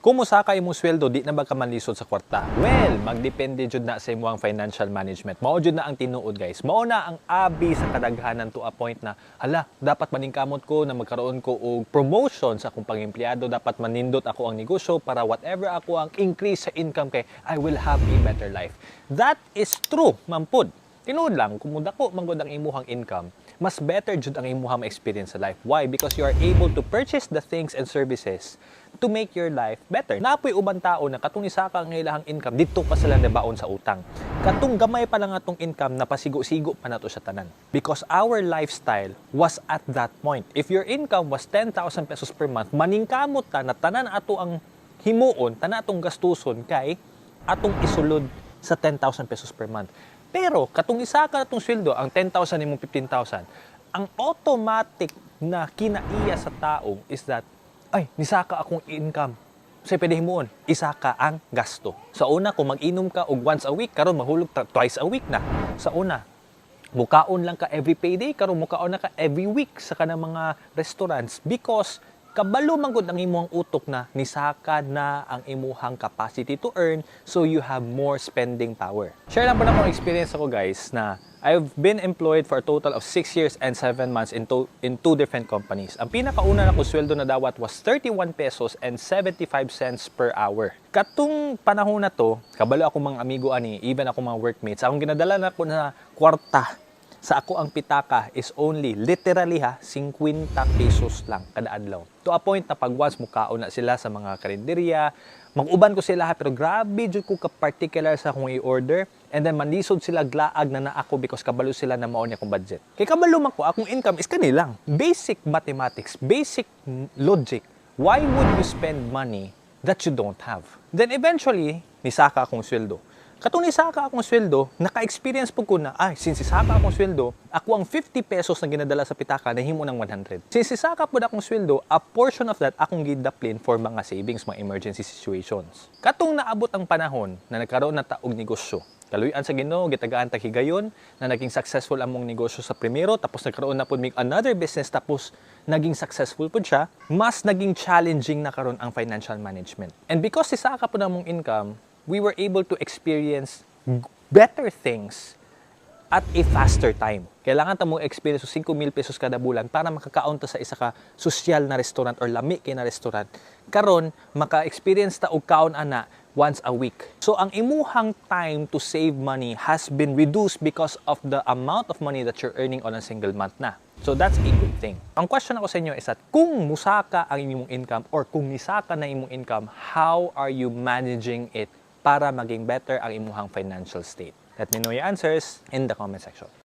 Kumusta ka imong sweldo di na ba ka manlisod sa kwarta? Well, magdepende jud na sa imong financial management. Mao jud na ang tinuod, guys. Mao na ang abi sa kadaghanan to a point na hala, dapat maningkamot ko na magkaroon ko og promotion sa akong pang-empleyado, dapat manindot ako ang negosyo para whatever ako ang increase sa income kay I will have a better life. That is true, mampud. Tinuod lang, kung mudako manggod ang imuhang income, mas better jud ang imuhang experience sa life. Why? Because you are able to purchase the things and services to make your life better. Napoy ubang tao na katong isa ka ang ilahang income dito pa sila nabaon sa utang. Katong gamay pa lang atong income napasigo-sigo pa nato sa tanan. Because our lifestyle was at that point. If your income was 10,000 pesos per month, maningkamot ta na tanan ato ang himuon, tanan atong gastuson kay atong isulod sa 10,000 pesos per month. Pero katong isa ka natong sweldo, ang 10,000 imong 15,000, ang automatic na kinaiya sa tao is that ay, nisaka akong income. So, pwede himuon, isaka ang gasto. Sa una, kung mag-inom ka og once a week, karon mahulog twice a week na. Sa una, mukaon lang ka every payday, karon mukaon na ka every week sa kanang mga restaurants because kabalo man gud ang imong utok na nisaka na ang imuhang capacity to earn so you have more spending power. Share lang po na akong experience ako, guys, na I've been employed for a total of 6 years and 7 months in two different companies. Ang pinakauna na ko sweldo na dawat was 31 pesos and 75 cents per hour. Katong panahon na to, kabalo ako mga amigo ani, even ako mga workmates, akong ginadala na ko na kwarta sa ako ang pitaka is only literally 50 pesos lang kada adlaw. To a point na pag once mukaon na sila sa mga karinderya, mag-uban ko sila pero grabe jud ko ka-particular sa akong i-order and then manlisod sila glaag na ako because kabalo sila na mao ni akong budget. Kay kabalo man ko, akong income is kanilang. Basic mathematics, basic logic. Why would you spend money that you don't have? Then eventually, nisaka akong sweldo. Katong nisaka akong sweldo, naka-experience po ko na, since isaka akong sweldo, ako ang 50 pesos na ginadala sa pitaka, nahimo ng 100. Since isaka po na akong sweldo, a portion of that akong gidaplin for mga savings, mga emergency situations. Katong naabot ang panahon na nagkaroon na taog negosyo, kaluyan sa Ginoo, gitagaan ta higayon na naging successful among negosyo sa primero, tapos nagkaroon na po mig another business, tapos naging successful po siya, mas naging challenging na karon ang financial management. And because isaka po na mong income, we were able to experience better things at a faster time. Kailangan ta mo experience 5,000 pesos kada bulan para makakaon ta sa isa ka sosyal na restaurant or lami kay na restaurant. Karon maka-experience ta og kaon ana once a week. So ang imuhang time to save money has been reduced because of the amount of money that you're earning on a single month na. So that's a good thing. Ang question ako sa inyo is that kung musaka ang imong income or kung nisaka na imong income, how are you managing it para maging better ang imuhang financial state? Let me know your answers in the comment section.